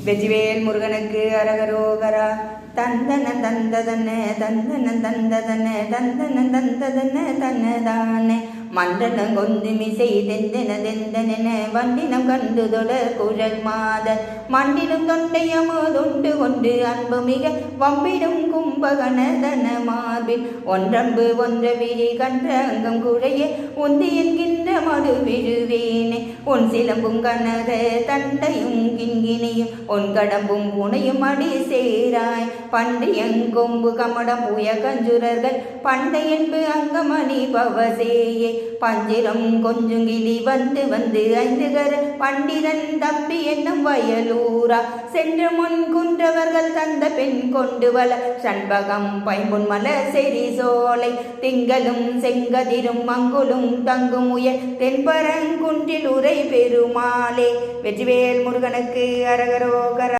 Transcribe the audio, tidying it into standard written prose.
வெற்றிவேல் முருகனுக்கு அரகரோகரா. தந்தன தந்ததன தந்தன தந்ததன தந்தன தந்ததன தன்னதானே மண்டலம் கொந்து மிசை தெந்தன தெந்தன வண்டினம் கண்டு தொடர் குழல் மாத மண்டிலும் தொண்டையமோதுண்டு கொண்டு அன்பு மிக வம்பிடும் கும்பகணதன மார்பில் ஒன்றம்பு ஒன்ற விழி கன்ற அங்கம் குழைய உந்தி என்கின்ற மடு விழுவேனே உன் சிலம்பும் கனக தண்டையும் கிண்கினியும் உன் கடம்பும் புனையும் அடி சேராய் பண்டியங்கொம்பு கமடம் புய கஞ்சுரர்கள் பண்டை என்பு அங்கமணி பவசேயே பஞ்சிரம் கொஞ்சுங்கிளி வந்து வந்து ஐந்துகர பண்டிரன் தம்பி என்னும் வயலூரா சென்ற முன் குன்றவர்கள் தந்த பெண் கொண்டு வள சண்பகம் பைம்பொன் மலர் செறி சோலை திங்களும் செங்கதிரும் மங்குலும் தங்கும் உயர் தென்பரங்குன்றில் உரை பெருமாளே. வெற்றிவேல் முருகனுக்கு அரகரோகரா.